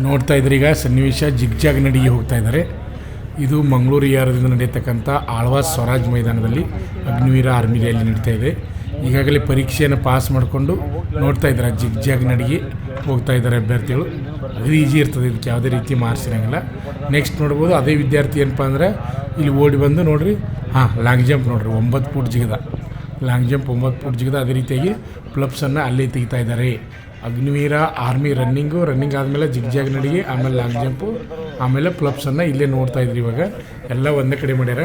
ನೋಡ್ತಾ ಇದ್ರಿ ಈಗ ಸನ್ನಿವೇಶ ಜಿಗ್ಜಾಗ್ ನಡಿಗೆ ಹೋಗ್ತಾ ಇದ್ದಾರೆ. ಇದು ಮಂಗಳೂರು ಯಾರದಿಂದ ನಡೆಯತಕ್ಕಂಥ ಆಳ್ವಾಸ್ ಸ್ವರಾಜ್ ಮೈದಾನದಲ್ಲಿ ಅಗ್ನಿವೀರ ಆರ್ಮಿ ರ್ಯಾಲಿ ನಡೀತಾ ಇದೆ. ಈಗಾಗಲೇ ಪರೀಕ್ಷೆಯನ್ನು ಪಾಸ್ ಮಾಡಿಕೊಂಡು ನೋಡ್ತಾ ಇದ್ದಾರೆ ಜಿಗ್ಜಾಗ್ ನಡಿಗೆ ಹೋಗ್ತಾ ಇದ್ದಾರೆ ಅಭ್ಯರ್ಥಿಗಳು. ಅದು ಈಜಿ ಇರ್ತದೆ, ಇದಕ್ಕೆ ಯಾವುದೇ ರೀತಿ ಮಾರ್ಕ್ಸ್ ಇರೋಂಗಿಲ್ಲ. ನೆಕ್ಸ್ಟ್ ನೋಡ್ಬೋದು ಅದೇ ವಿದ್ಯಾರ್ಥಿ ಏನಪ್ಪ ಅಂದರೆ ಇಲ್ಲಿ ಓಡಿ ಬಂದು ನೋಡಿರಿ, ಲಾಂಗ್ ಜಂಪ್ ನೋಡಿರಿ 9 ಫೂಟ್ ಜಿಗಿದ, ಲಾಂಗ್ ಜಂಪ್ 9 ಫೂಟ್ ಜಿಗಿದ. ಅದೇ ರೀತಿಯಾಗಿ ಪ್ಲಬ್ಸನ್ನು ಅಲ್ಲೇ ತೆಗಿತಾ ಇದ್ದಾರೆ. ಅಗ್ನಿವೀರ ಆರ್ಮಿ ರನ್ನಿಂಗ್ ಆದಮೇಲೆ ಜಿಗ್ಜಾಗ್ ನಡಿಗೆ, ಆಮೇಲೆ ಲಾಂಗ್ ಜಂಪು, ಆಮೇಲೆ ಪ್ಲಬ್ಸನ್ನು ಇಲ್ಲೇ ನೋಡ್ತಾ ಇದ್ರಿ. ಇವಾಗ ಎಲ್ಲ ಒಂದೇ ಕಡೆ ಮಾಡ್ಯಾರ.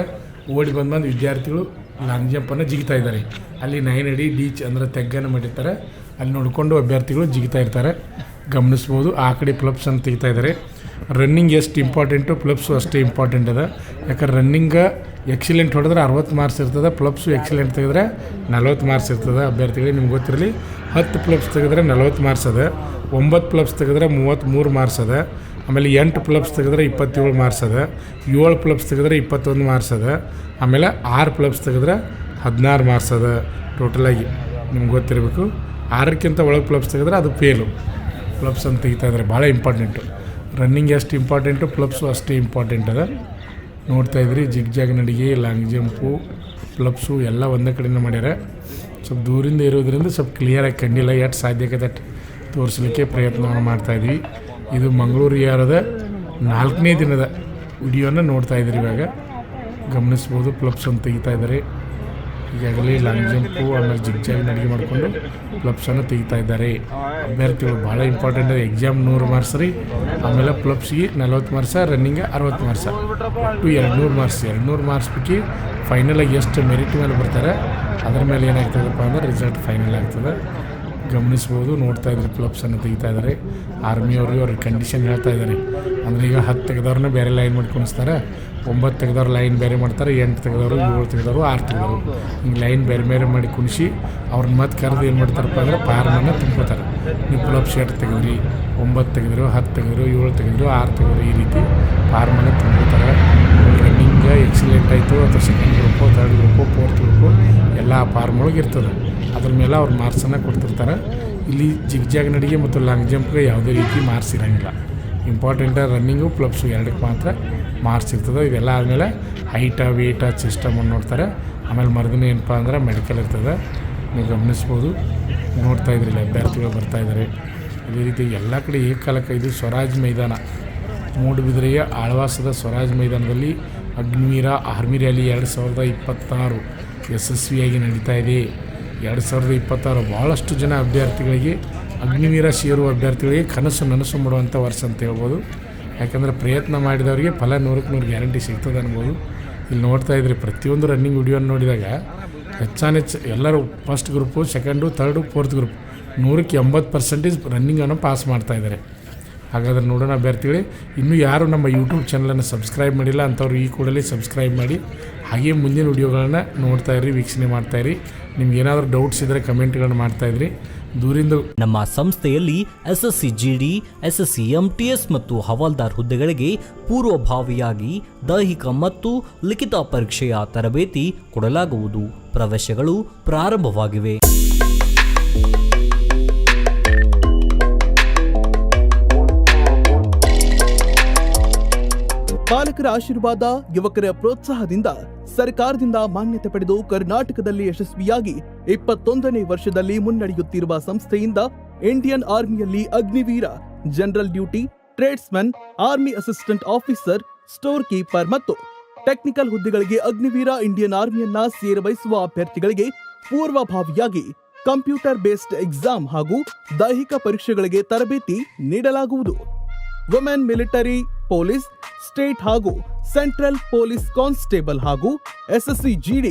ಓಡಿ ಬಂದು ವಿದ್ಯಾರ್ಥಿಗಳು ಲಾಂಗ್ ಜಂಪನ್ನು ಜಿಗಿತಾ ಇದ್ದಾರೆ. ಅಲ್ಲಿ 9 ಅಡಿ ಡೀಚ್ ಅಂದರೆ ತೆಗ್ಗನ್ನು ಮಾಡಿರ್ತಾರೆ, ಅಲ್ಲಿ ನೋಡಿಕೊಂಡು ಅಭ್ಯರ್ಥಿಗಳು ಜಿಗಿತಾ ಇರ್ತಾರೆ, ಗಮನಿಸ್ಬೋದು. ಆ ಕಡೆ ಪ್ಲಬ್ಸನ್ನು ತೆಗಿತಾ ಇದ್ದಾರೆ. ರನ್ನಿಂಗ್ ಎಷ್ಟು ಇಂಪಾರ್ಟೆಂಟು, ಪ್ಲಬ್ಸು ಅಷ್ಟೇ ಇಂಪಾರ್ಟೆಂಟ್ ಅದ. ಯಾಕಂದ್ರೆ ರನ್ನಿಂಗ್ ಎಕ್ಸಲೆಂಟ್ ಹೊಡೆದ್ರೆ 60 ಮಾರ್ಕ್ಸ್ ಇರ್ತದೆ, ಪ್ಲಬ್ಸು ಎಕ್ಸಲೆಂಟ್ ತೆಗೆದ್ರೆ 40 ಮಾರ್ಕ್ಸ್ ಇರ್ತದೆ. ಅಭ್ಯರ್ಥಿಗಳಿಗೆ ನಿಮ್ಗೆ ಗೊತ್ತಿರಲಿ, 10 ಪ್ಲಬ್ಸ್ ತೆಗೆದ್ರೆ 40 ಮಾರ್ಕ್ಸ್ ಅದ, 9 ಪ್ಲಬ್ಸ್ ತೆಗೆದ್ರೆ 33 ಮಾರ್ಕ್ಸ್ ಅದ, ಆಮೇಲೆ 8 ಪ್ಲಬ್ಸ್ ತೆಗೆದ್ರೆ 27 ಮಾರ್ಕ್ಸ್ ಅದ, 7 ಪ್ಲಬ್ಸ್ ತೆಗೆದ್ರೆ 21 ಮಾರ್ಕ್ಸ್ ಅದ, ಆಮೇಲೆ 6 ಪ್ಲಬ್ಸ್ ತೆಗೆದ್ರೆ 16 ಮಾರ್ಕ್ಸ್ ಅದ. ಟೋಟಲಾಗಿ ನಿಮ್ಗೆ ಗೊತ್ತಿರಬೇಕು. 6ಕ್ಕಿಂತ ಒಳಗೆ ಪ್ಲಬ್ಸ್ ತೆಗೆದ್ರೆ ಅದು ಫೇಲು. ಪ್ಲಬ್ಸ್ ಅಂತ ತೆಗಿತಾ ಇದ್ದಾರೆ, ಭಾಳ ಇಂಪಾರ್ಟೆಂಟು. ರನ್ನಿಂಗ್ ಎಷ್ಟು ಇಂಪಾರ್ಟೆಂಟು, ಪ್ಲಬ್ಸು ಅಷ್ಟೇ ಇಂಪಾರ್ಟೆಂಟ್ ಅದ. ನೋಡ್ತಾ ಇದ್ರಿ ಜಿಗ್ಜಾಗ್ ನಡಿಗೆ, ಲಾಂಗ್ ಜಂಪು, ಪ್ಲಬ್ಸು ಎಲ್ಲ ಒಂದೇ ಕಡೆಯಿಂದ ಮಾಡ್ಯಾರ. ಸ್ವಲ್ಪ ದೂರಿಂದ ಇರೋದ್ರಿಂದ ಸ್ವಲ್ಪ ಕ್ಲಿಯರಾಗಿ ಕಂಡಿಲ್ಲ, ಎಷ್ಟು ಸಾಧ್ಯಕ್ಕೆ ದಟ್ ತೋರಿಸಲಿಕ್ಕೆ ಪ್ರಯತ್ನವನ್ನು ಮಾಡ್ತಾಯಿದ್ವಿ. ಇದು ಮಂಗಳೂರು ಯಾರದ 4ನೇ ದಿನದ ವಿಡಿಯೋನ ನೋಡ್ತಾ ಇದ್ರಿ. ಇವಾಗ ಗಮನಿಸ್ಬೋದು, ಪ್ಲಬ್ಸನ್ನು ತೆಗಿತಾ ಇದ್ದಾರೆ. ಈಗಾಗಲೇ ಲಾಂಗ್ ಜಂಪು ಆಮೇಲೆ ಜಿಗ್ಜಾಗ್ ನಡಿಗೆ ಮಾಡಿಕೊಂಡು ಪ್ಲಬ್ಸನ್ನು ತೆಗಿತಾ ಇದ್ದಾರೆ. ಅಭ್ಯರ್ಥಿಗಳು ಭಾಳ ಇಂಪಾರ್ಟೆಂಟ್ ಇದೆ. ಎಕ್ಸಾಮ್ 100 ಮಾರ್ಕ್ಸ್ ರೀ, ಆಮೇಲೆ ಪ್ಲಬ್ಸಿಗೆ 40 ಮಾರ್ಕ್ಸ, ರನ್ನಿಂಗ್ 60 ಮಾರ್ಕ್ಸ, ಒಟ್ಟು 200 ಮಾರ್ಕ್ಸ್. 200 ಮಾರ್ಕ್ಸ್ ಬಿಟ್ಟು ಫೈನಲಾಗಿ ಎಷ್ಟು ಮೆರಿಟ್ ಮೇಲೆ ಬರ್ತಾರೆ ಅದ್ರ ಮೇಲೆ ಏನಾಗ್ತದಪ್ಪ ಅಂದ್ರೆ ರಿಸಲ್ಟ್ ಫೈನಲ್ ಆಗ್ತದೆ. ಗಮನಿಸ್ಬೋದು, ನೋಡ್ತಾ ಇದ್ದಾರೆ ಪ್ಲಬ್ಸನ್ನು ತೆಗಿತಾ ಇದ್ದಾರೆ. ಆರ್ಮಿಯವ್ರಿಗೆ ಅವ್ರ ಕಂಡೀಷನ್ ಹೇಳ್ತಾ ಇದ್ದಾರೆ. ಅಂದರೆ ಈಗ 10 ತೆಗೆದವ್ರನ್ನ ಬೇರೆ ಲೈನ್ ಮಾಡಿ ಕುಣಿಸ್ತಾರೆ, 9 ತೆಗೆದವ್ರು ಲೈನ್ ಬೇರೆ ಮಾಡ್ತಾರೆ, 8 ತೆಗೆದವರು, 7 ತೆಗೆದವರು, 6 ತೆಗೆದವರು, ಹಿಂಗೆ ಲೈನ್ ಬೇರೆ ಬೇರೆ ಮಾಡಿ ಕುಣಿಸಿ ಅವ್ರನ್ನ ಮತ್ತೆ ಕರೆದು ಏನು ಮಾಡ್ತಾರಪ್ಪ ಅಂದರೆ ಫಾರ್ಮನ್ನು ತುಂಬ್ಕೋತಾರೆ. ನೀವು ಪ್ಲಬ್ಸ್ 8 ತೆಗೆದ್ರಿ, 9 ತೆಗೆದ್ರು, 10 ತೆಗೆದ್ರು, 7 ತೆಗೆದ್ರು, 6 ತೆಗೆದ್ರು, ಈ ರೀತಿ ಫಾರ್ಮನ್ನು ತುಂಬ್ಕೋತಾರೆ. ರನ್ನಿಂಗ್ ಎಕ್ಸಲೆಂಟ್ ಆಯಿತು ಅಥವಾ second group, third group, fourth group ಎಲ್ಲ ಆ ಫಾರ್ಮ್ ಒಳಗೆ ಇರ್ತದೆ. ಅದ್ರ ಮೇಲೆ ಅವ್ರು ಮಾರ್ಕ್ಸನ್ನು ಕೊಡ್ತಿರ್ತಾರೆ. ಇಲ್ಲಿ ಜಿಗ್ಜಾಗ್ ನಡಿಗೆ ಮತ್ತು ಲಾಂಗ್ ಜಂಪ್ಗೆ ಯಾವುದೇ ರೀತಿ ಮಾರ್ಕ್ಸ್ ಇರೋಂಗಿಲ್ಲ. ಇಂಪಾರ್ಟೆಂಟ ರನ್ನಿಂಗು ಪ್ಲಬ್ಸು 2ಕ್ಕೆ ಮಾತ್ರ ಮಾರ್ಕ್ಸ್ ಇರ್ತದೆ. ಇದೆಲ್ಲ ಆದಮೇಲೆ ಹೈಟ, ವೇಟ, ಸಿಸ್ಟಮನ್ನು ನೋಡ್ತಾರೆ. ಆಮೇಲೆ ಮರುದಿನ ಏನಪ್ಪ ಅಂದ್ರೆ ಮೆಡಿಕಲ್ ಇರ್ತದೆ. ನೀವು ಗಮನಿಸ್ಬೋದು, ನೋಡ್ತಾ ಇದ್ರಿಲ್ಲ ಅಭ್ಯರ್ಥಿಗಳು ಬರ್ತಾ ಇದ್ದಾರೆ. ಇದೇ ರೀತಿ ಎಲ್ಲ ಕಡೆ ಏಕಕಾಲಕ್ಕೆ ಇದು ಸ್ವರಾಜ್ ಮೈದಾನ, ಮೂಡುಬಿದಿರೆಯ ಆಳ್ವಾಸದ ಸ್ವರಾಜ್ ಮೈದಾನದಲ್ಲಿ ಅಗ್ನಿವೀರ ಆರ್ಮಿ ರ್ಯಾಲಿ 2026 ಯಶಸ್ವಿಯಾಗಿ ನಡೀತಾ ಇದೆ. 2026 ಭಾಳಷ್ಟು ಜನ ಅಭ್ಯರ್ಥಿಗಳಿಗೆ, ಅಗ್ನಿವೀರ ಸೇರುವ ಅಭ್ಯರ್ಥಿಗಳಿಗೆ ನನಸು ಮಾಡುವಂಥ ವರ್ಷ ಅಂತ ಹೇಳ್ಬೋದು. ಯಾಕಂದರೆ ಪ್ರಯತ್ನ ಮಾಡಿದವರಿಗೆ ಫಲ 100ಕ್ಕೆ 100 ಗ್ಯಾರಂಟಿ ಸಿಗ್ತದೆ ಅನ್ಬೋದು. ಇಲ್ಲಿ ನೋಡ್ತಾ ಇದ್ರಿ ಪ್ರತಿಯೊಂದು ರನ್ನಿಂಗ್ ವಿಡಿಯೋನ ನೋಡಿದಾಗ ಹೆಚ್ಚಾನೆಚ್ಚು ಎಲ್ಲರೂ first group, second, third, fourth group 100ಕ್ಕೆ 80% ರನ್ನಿಂಗನ್ನು ಪಾಸ್ ಮಾಡ್ತಾಯಿದ್ದಾರೆ. ಹಾಗಾದ್ರೆ ನೋಡೋಣ ಅಭ್ಯರ್ಥಿಗಳೇ, ಇನ್ನೂ ಯಾರು ನಮ್ಮ ಯೂಟ್ಯೂಬ್ ಚಾನಲನ್ನು ಸಬ್ಸ್ಕ್ರೈಬ್ ಮಾಡಿಲ್ಲ ಅಂಥವ್ರು ಈ ಕೂಡಲೇ ಸಬ್ಸ್ಕ್ರೈಬ್ ಮಾಡಿ, ಹಾಗೆ ಮುಂದಿನ ವಿಡಿಯೋಗಳನ್ನು ನೋಡ್ತಾಯಿರಿ, ವೀಕ್ಷಣೆ ಮಾಡ್ತಾಯಿರಿ. ನಿಮ್ಗೆ ಏನಾದರೂ ಡೌಟ್ಸ್ ಇದ್ದರೆ ಕಮೆಂಟ್ಗಳನ್ನು ಮಾಡ್ತಾಯಿದ್ರಿ. ದೂರಿಂದ ನಮ್ಮ ಸಂಸ್ಥೆಯಲ್ಲಿ SSC GD, SSC MTS ಮತ್ತು ಹವಾಲ್ದಾರ್ ಹುದ್ದೆಗಳಿಗೆ ಪೂರ್ವಭಾವಿಯಾಗಿ ದೈಹಿಕ ಮತ್ತು ಲಿಖಿತ ಪರೀಕ್ಷೆಯ ತರಬೇತಿ ಕೊಡಲಾಗುವುದು. ಪ್ರವೇಶಗಳು ಪ್ರಾರಂಭವಾಗಿವೆ. ಪಾಲಕರ ಆಶೀರ್ವಾದ, ಯುವಕರ ಪ್ರೋತ್ಸಾಹದಿಂದ ಸರ್ಕಾರದಿಂದ ಮಾನ್ಯತೆ ಪಡೆದು ಕರ್ನಾಟಕದಲ್ಲಿ ಯಶಸ್ವಿಯಾಗಿ 21ನೇ ವರ್ಷದಲ್ಲಿ ಮುನ್ನಡೆಯುತ್ತಿರುವ ಸಂಸ್ಥೆಯಿಂದ ಇಂಡಿಯನ್ ಆರ್ಮಿಯಲ್ಲಿ Agniveer, general duty, tradesman, army assistant officer, store keeper ಮತ್ತು ಟೆಕ್ನಿಕಲ್ ಹುದ್ದೆಗಳಿಗೆ ಅಗ್ನಿವೀರ ಇಂಡಿಯನ್ ಆರ್ಮಿಯನ್ನ ಸೇರಬಯಸುವ ಅಭ್ಯರ್ಥಿಗಳಿಗೆ ಪೂರ್ವಭಾವಿಯಾಗಿ ಕಂಪ್ಯೂಟರ್ ಬೇಸ್ಡ್ ಎಕ್ಸಾಮ್ ಹಾಗೂ ದೈಹಿಕ ಪರೀಕ್ಷೆಗಳಿಗೆ ತರಬೇತಿ ನೀಡಲಾಗುವುದು. ವುಮೆನ್ ಮಿಲಿಟರಿ, ಪೊಲೀಸ್, ಸ್ಟೇಟ್ ಹಾಗೂ ಸೆಂಟ್ರಲ್ ಪೊಲೀಸ್ ಕಾನ್ಸ್ಟೇಬಲ್ ಹಾಗೂ SSC GD,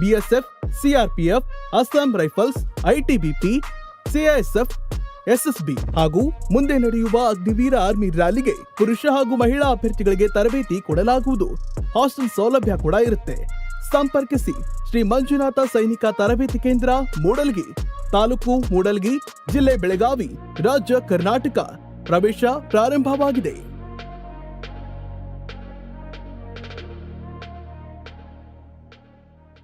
BSF, CRPF, Assam rifles, ITBP, CISF, SSB ಹಾಗೂ ಮುಂದೆ ನಡೆಯುವ ಅಗ್ನಿವೀರ ಆರ್ಮಿ ರ್ಯಾಲಿಗೆ ಪುರುಷ ಹಾಗೂ ಮಹಿಳಾ ಅಭ್ಯರ್ಥಿಗಳಿಗೆ ತರಬೇತಿ ಕೊಡಲಾಗುವುದು. ಹಾಸ್ಟೆಲ್ ಸೌಲಭ್ಯ ಕೂಡ ಇರುತ್ತೆ. ಸಂಪರ್ಕಿಸಿ ಶ್ರೀ ಮಂಜುನಾಥ ಸೈನಿಕ ತರಬೇತಿ ಕೇಂದ್ರ, ಮೂಡಲ್ಗಿ, ತಾಲೂಕು ಮೂಡಲ್ಗಿ, ಜಿಲ್ಲೆ ಬೆಳಗಾವಿ, ರಾಜ್ಯ ಕರ್ನಾಟಕ. ಪ್ರವೇಶ ಪ್ರಾರಂಭವಾಗಿದೆ.